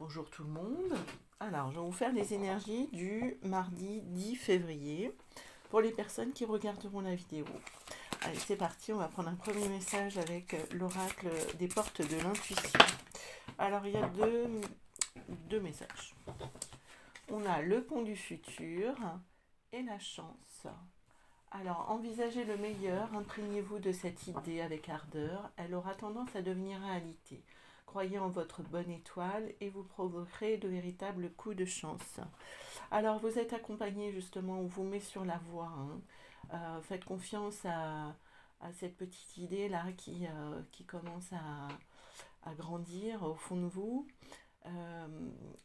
Bonjour tout le monde. Alors, je vais vous faire les énergies du mardi 10 février pour les personnes qui regarderont la vidéo. Allez, c'est parti, on va prendre un premier message avec l'oracle des portes de l'intuition. Alors, il y a deux messages. On a le pont du futur et la chance. Alors, envisagez le meilleur, imprégnez-vous de cette idée avec ardeur, elle aura tendance à devenir réalité. Croyez en votre bonne étoile et vous provoquerez de véritables coups de chance. Alors, vous êtes accompagné justement, on vous met sur la voie. Faites confiance à cette petite idée-là qui commence à grandir au fond de vous.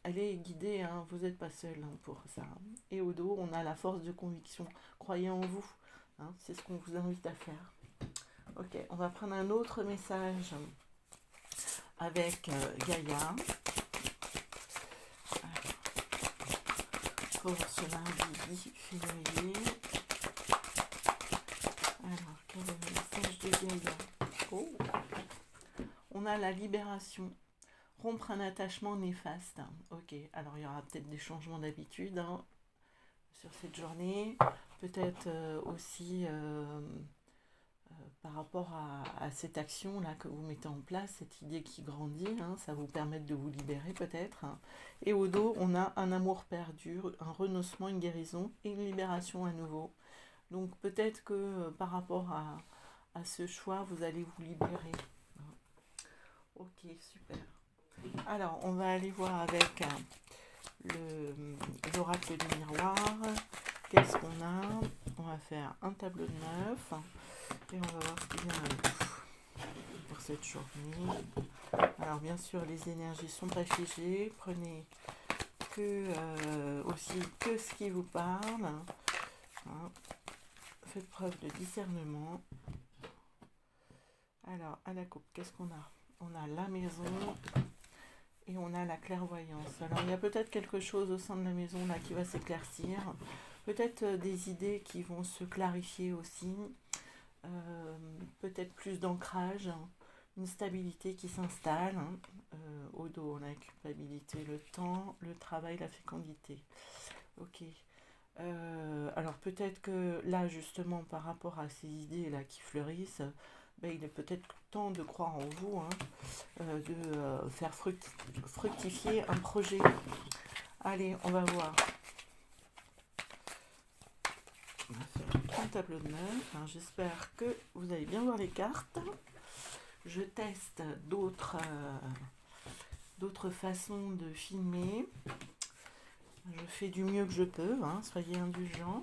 Elle est guidée, hein, vous n'êtes pas seul pour ça. Et au dos, on a la force de conviction. Croyez en vous. C'est ce qu'on vous invite à faire. Ok, on va prendre un autre message avec Gaïa. Pour ce mardi 10 février. Alors, quel est le message de Gaïa? Oh, on a la libération. Rompre un attachement néfaste. Ok, alors il y aura peut-être des changements d'habitude sur cette journée. Peut-être aussi par rapport à cette action-là que vous mettez en place, cette idée qui grandit, ça vous permet de vous libérer peut-être. Et au dos, on a un amour perdu, un renoncement, une guérison et une libération à nouveau. Donc peut-être que par rapport à ce choix, vous allez vous libérer. Ok, super. Alors, on va aller voir avec l'oracle du miroir. Qu'est-ce qu'on a? On va faire un tableau de 9 et on va voir ce qu'il y a pour cette journée. Alors, bien sûr, les énergies sont pas figées. Prenez aussi que ce qui vous parle. Faites preuve de discernement. Alors, à la coupe, qu'est-ce qu'on a? On a la maison et on a la clairvoyance. Alors, il y a peut-être quelque chose au sein de la maison là qui va s'éclaircir. Peut-être des idées qui vont se clarifier aussi. Peut-être plus d'ancrage, une stabilité qui s'installe. Au dos, on a la culpabilité, le temps, le travail, la fécondité. Ok. Alors peut-être que là, justement, par rapport à ces idées-là qui fleurissent, il est peut-être temps de croire en vous, de faire fructifier un projet. Allez, on va voir. On va faire un tableau de 9. J'espère que vous allez bien voir les cartes. Je teste d'autres façons de filmer. Je fais du mieux que je peux, soyez indulgents.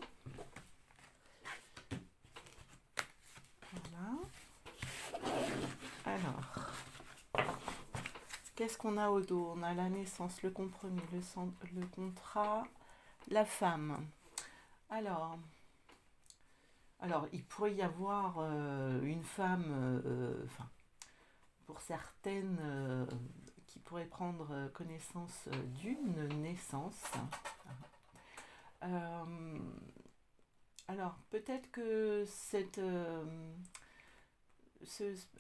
Voilà. Alors, qu'est-ce qu'on a au dos? On a la naissance, le compromis, le contrat, la femme. Alors, il pourrait y avoir une femme, pour certaines, qui pourrait prendre connaissance d'une naissance. Alors, peut-être que cette...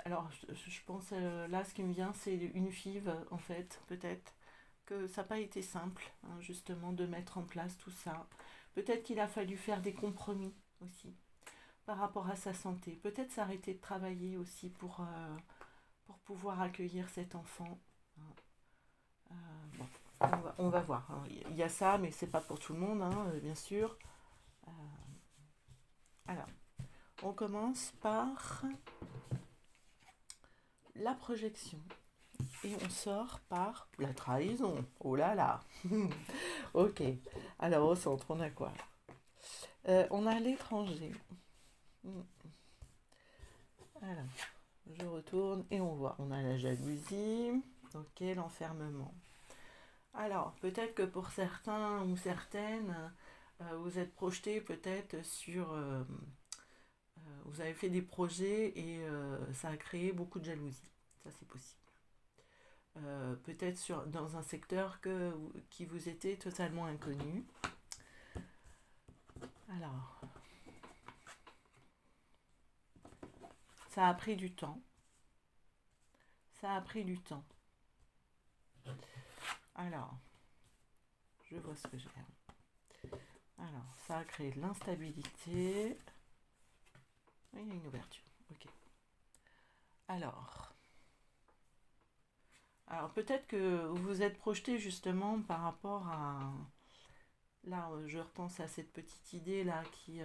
alors, je pense, là, ce qui me vient, c'est une FIV, en fait, peut-être que ça n'a pas été simple, justement, de mettre en place tout ça. Peut-être qu'il a fallu faire des compromis aussi par rapport à sa santé. Peut-être s'arrêter de travailler aussi pour pouvoir accueillir cet enfant. Bon, on va voir. Il y a ça, mais c'est pas pour tout le monde, bien sûr. Alors, on commence par la projection. Et on sort par la trahison. Oh là là. Ok. Alors, au centre, on a quoi? On a l'étranger. Alors, je retourne et on voit. On a la jalousie. Ok, l'enfermement. Alors, peut-être que pour certains ou certaines, vous êtes projeté peut-être sur... vous avez fait des projets et ça a créé beaucoup de jalousie. Ça, c'est possible. Peut-être dans un secteur qui vous était totalement inconnu. Alors, ça a pris du temps. Ça a pris du temps. Alors, je vois ce que j'ai. Alors, ça a créé de l'instabilité. Oui, il y a une ouverture. Ok. Alors peut-être que vous vous êtes projeté justement par rapport à... Là, je repense à cette petite idée là qui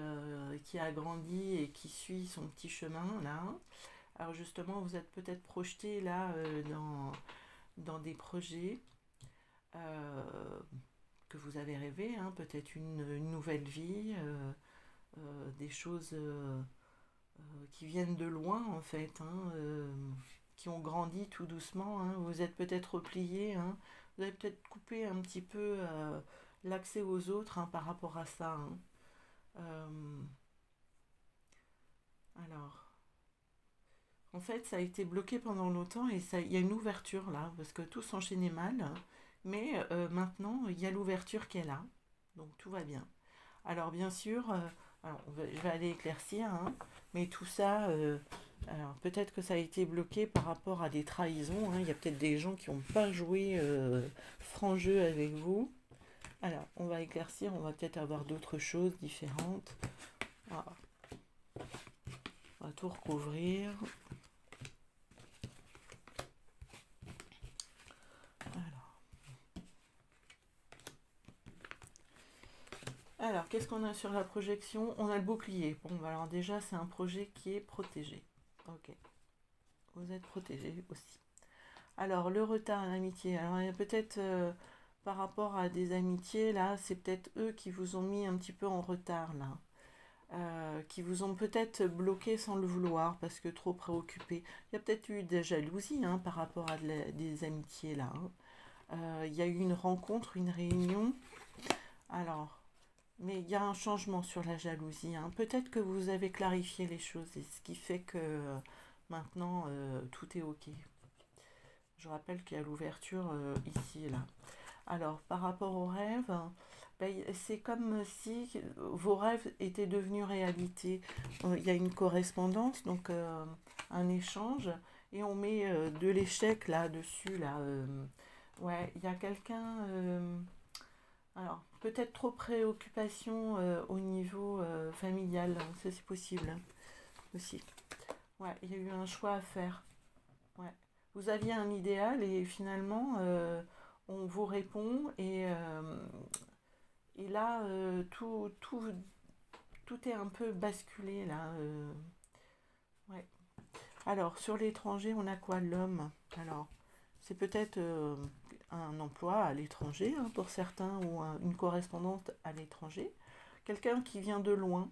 a grandi et qui suit son petit chemin là. Alors justement, vous êtes peut-être projeté là dans des projets que vous avez rêvé, hein, peut-être une nouvelle vie, des choses qui viennent de loin en fait, hein, qui ont grandi tout doucement. Hein. Vous êtes peut-être replié, hein. Vous avez peut-être coupé un petit peu l'accès aux autres, hein, par rapport à ça. Hein. Euh, alors, en fait, ça a été bloqué pendant longtemps et il y a une ouverture là, parce que tout s'enchaînait mal. Hein. Mais maintenant, il y a l'ouverture qui est là. Donc tout va bien. Alors bien sûr, je vais aller éclaircir, hein, mais tout ça, alors peut-être que ça a été bloqué par rapport à des trahisons. Hein. Il y a peut-être des gens qui n'ont pas joué franc jeu avec vous. Alors, on va éclaircir, on va peut-être avoir d'autres choses différentes. Voilà. On va tout recouvrir. Alors, qu'est-ce qu'on a sur la projection? On a le bouclier. Bon, bah alors déjà, c'est un projet qui est protégé. Ok. Vous êtes protégé aussi. Alors, le retard, l'amitié. Alors, il y a peut-être, par rapport à des amitiés, là, c'est peut-être eux qui vous ont mis un petit peu en retard, là. Qui vous ont peut-être bloqué sans le vouloir, parce que trop préoccupés. Il y a peut-être eu des jalousies, hein, par rapport à des amitiés, là. Hein. Il y a eu une rencontre, une réunion. Alors, mais il y a un changement sur la jalousie. Hein. Peut-être que vous avez clarifié les choses, et ce qui fait que maintenant, tout est OK. Je rappelle qu'il y a l'ouverture ici et là. Alors, par rapport aux rêves, ben, c'est comme si vos rêves étaient devenus réalité. Il y a une correspondance, donc un échange, et on met de l'échec là-dessus. Là, ouais, il y a quelqu'un... alors, peut-être trop préoccupation au niveau familial, hein, ça c'est possible hein, aussi. Ouais, il y a eu un choix à faire. Ouais. Vous aviez un idéal et finalement, on vous répond et là, tout est un peu basculé là. Ouais. Alors, sur l'étranger, on a quoi? L'homme. Alors, c'est peut-être un emploi à l'étranger hein, pour certains ou une correspondante à l'étranger. Quelqu'un qui vient de loin,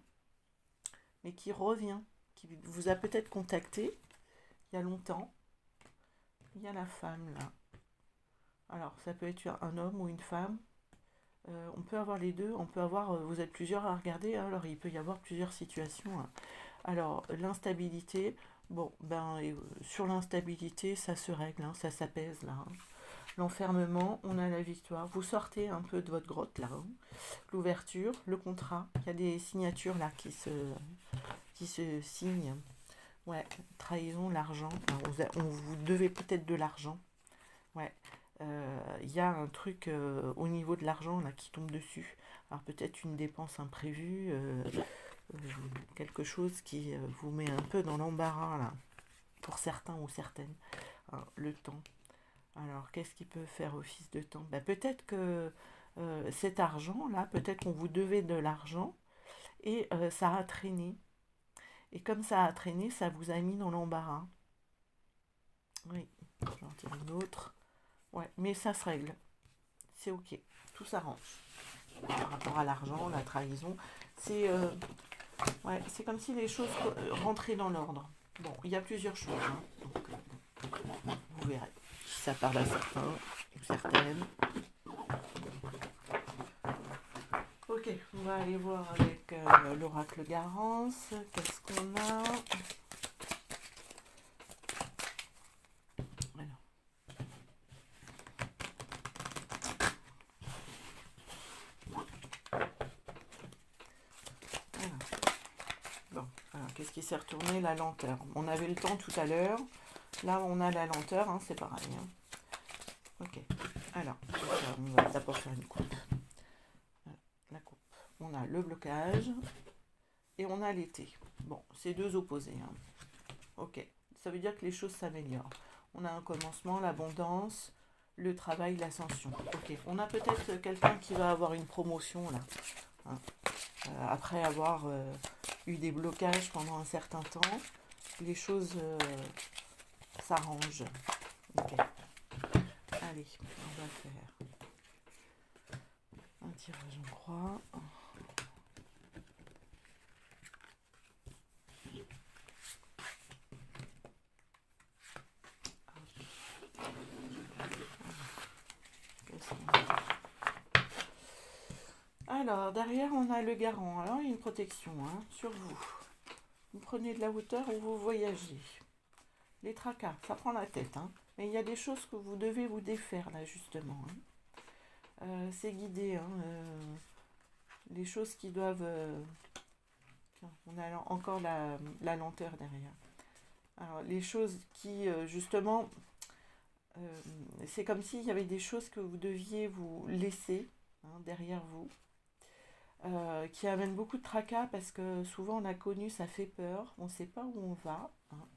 mais qui revient, qui vous a peut-être contacté il y a longtemps. Il y a la femme là. Alors, ça peut être un homme ou une femme. On peut avoir les deux. On peut avoir, vous êtes plusieurs à regarder, hein, alors il peut y avoir plusieurs situations. Hein. Alors, l'instabilité, bon, ben, sur l'instabilité, ça se règle, hein, ça s'apaise là. Hein. L'enfermement, on a la victoire. Vous sortez un peu de votre grotte là. Hein. L'ouverture, le contrat. Il y a des signatures là qui se signent. Ouais, trahison, l'argent. On vous devez peut-être de l'argent. Ouais. Il y a un truc au niveau de l'argent là qui tombe dessus. Alors peut-être une dépense imprévue, quelque chose qui vous met un peu dans l'embarras là, pour certains ou certaines. Hein, le temps. Alors qu'est-ce qui peut faire office de temps? Ben, peut-être que cet argent là, peut-être qu'on vous devait de l'argent et ça a traîné. Et comme ça a traîné, ça vous a mis dans l'embarras. Oui, j'en tire une autre. Ouais, mais ça se règle. C'est ok. Tout s'arrange. Par rapport à l'argent, la trahison, c'est ouais, c'est comme si les choses rentraient dans l'ordre. Bon, il y a plusieurs choses. Hein, donc, vous verrez. Si ça parle à certains ou certaines. Ok, on va aller voir avec l'oracle Garance. Qu'est-ce qu'on a? Qu'est-ce qui s'est retourné? La lenteur. On avait le temps tout à l'heure. Là, on a la lenteur, hein, c'est pareil. Hein. Ok. Alors, pour faire une coupe. Voilà, la coupe. On a le blocage et on a l'été. Bon, c'est deux opposés. Hein. Ok, ça veut dire que les choses s'améliorent. On a un commencement, l'abondance, le travail, l'ascension. Ok, on a peut-être quelqu'un qui va avoir une promotion là. Hein. Après avoir eu des blocages pendant un certain temps, les choses s'arrangent. Ok. Allez, on va faire un tirage en croix. Alors, derrière, on a le garant. Alors, il y a une protection hein, sur vous. Vous prenez de la hauteur ou vous voyagez. Les tracas, ça prend la tête. Hein. Mais il y a des choses que vous devez vous défaire, là, justement. Hein. C'est guidé. Hein, les choses qui doivent... on a encore la lenteur derrière. Alors, les choses qui, justement... c'est comme s'il y avait des choses que vous deviez vous laisser hein, derrière vous. Qui amène beaucoup de tracas parce que souvent l'inconnu ça fait peur, on ne sait pas où on va. Hein.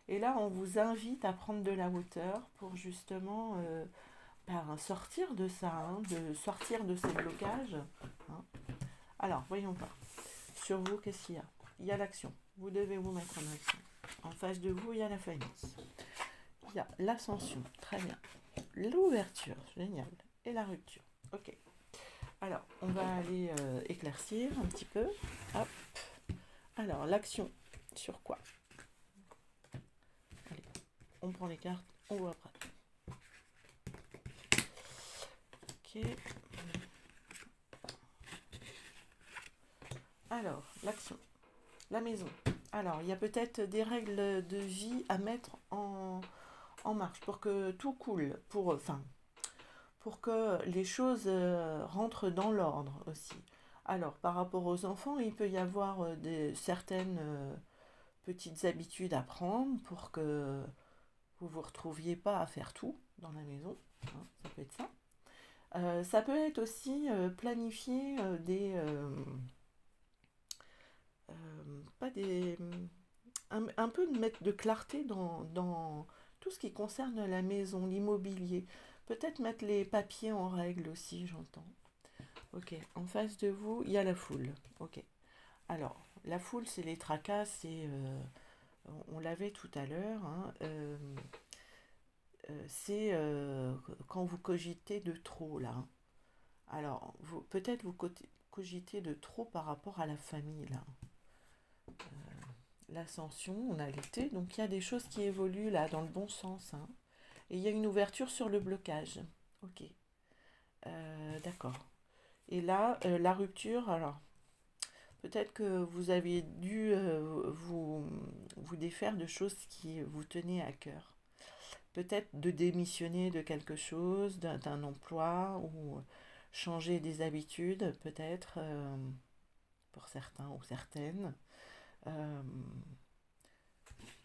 Et là on vous invite à prendre de la hauteur pour justement sortir de ça, hein, de sortir de ces blocages. Hein. Alors voyons voir. Sur vous, qu'est-ce qu'il y a? Il y a l'action, vous devez vous mettre en action. En face de vous, il y a la famille. Il y a l'ascension, très bien. L'ouverture, génial. Et la rupture, ok. Alors, on va aller éclaircir un petit peu. Hop. Alors, l'action, sur quoi? Allez, on prend les cartes, on voit après. Ok. Alors, l'action. La maison. Alors, il y a peut-être des règles de vie à mettre en marche pour que tout coule. Pour que les choses rentrent dans l'ordre aussi. Alors, par rapport aux enfants, il peut y avoir certaines petites habitudes à prendre pour que vous ne vous retrouviez pas à faire tout dans la maison. Hein, ça peut être ça. Ça peut être aussi planifier un peu de mettre de clarté dans tout ce qui concerne la maison, l'immobilier. Peut-être mettre les papiers en règle aussi, j'entends. Ok, en face de vous, il y a la foule. Ok. Alors, la foule, c'est les tracas, on l'avait tout à l'heure, hein, c'est quand vous cogitez de trop, là. Hein. Alors, peut-être vous cogitez de trop par rapport à la famille, là. L'ascension, on a l'été, donc il y a des choses qui évoluent, là, dans le bon sens, hein. Et il y a une ouverture sur le blocage. Ok. D'accord. Et là, la rupture, alors, peut-être que vous avez dû vous défaire de choses qui vous tenaient à cœur. Peut-être de démissionner de quelque chose, d'un emploi, ou changer des habitudes, peut-être, pour certains ou certaines.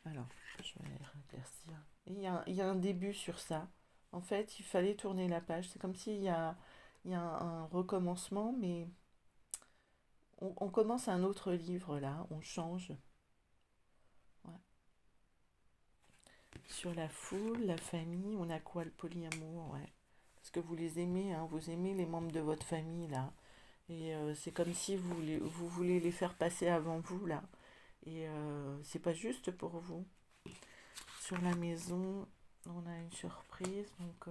Alors, je vais éclaircir. Il y a un début sur ça. En fait, il fallait tourner la page. C'est comme s'il y a un recommencement, mais on commence un autre livre là. On change. Ouais. Sur la foule, la famille, on a quoi? Le polyamour, ouais. Parce que vous les aimez, hein, vous aimez les membres de votre famille là. Et c'est comme si vous voulez les faire passer avant vous là. Et c'est pas juste pour vous. Sur la maison, on a une surprise. Donc,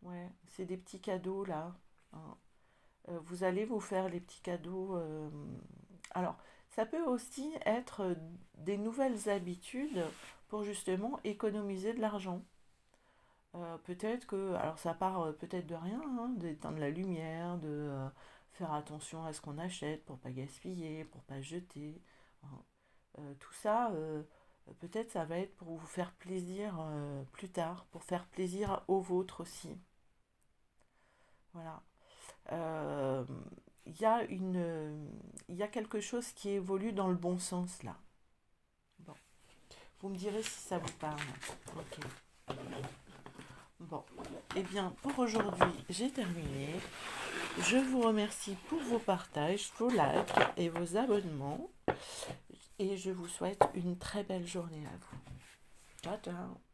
ouais, c'est des petits cadeaux là. Hein. Vous allez vous faire les petits cadeaux. Alors, ça peut aussi être des nouvelles habitudes pour justement économiser de l'argent. Peut-être que, alors ça part peut-être de rien, hein, d'éteindre la lumière, de faire attention à ce qu'on achète pour pas gaspiller, pour pas jeter. Hein. Tout ça, peut-être ça va être pour vous faire plaisir plus tard, pour faire plaisir aux vôtres aussi. Voilà. Euh, Il y a il y a quelque chose qui évolue dans le bon sens là. Bon. Vous me direz si ça vous parle. Ok. Bon, et bien pour aujourd'hui, j'ai terminé. Je vous remercie pour vos partages, vos likes et vos abonnements. Et je vous souhaite une très belle journée à vous. Ciao, ciao.